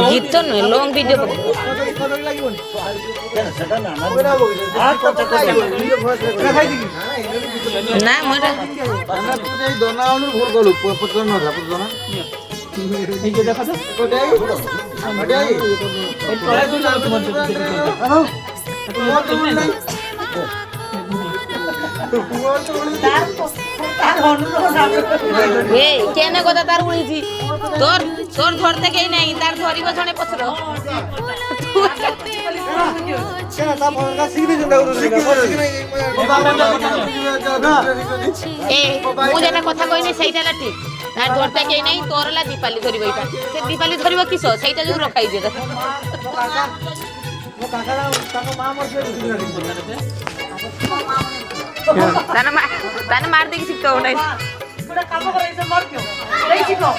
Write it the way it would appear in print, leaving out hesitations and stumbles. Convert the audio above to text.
গীত নয় long video না মোটা ভুল করলু পচন না পচন এই যে দেখা তো কেন কথা তার উড়িছি তোর তোর ধরতে কেই নাই তার ধরিব জনে পছর ମୁଁ যেটা কথা কইনি সেইটা লা ঠিক তার ধরতে কেই নাই তোর লা দীপালি ধরিব এইটা সে দীপালি ধরিব কিস সেইটা যদি রখাই দে তানে মার দেখি শিখতে হবে না কাম করে এসে মার কেউ এই শিখো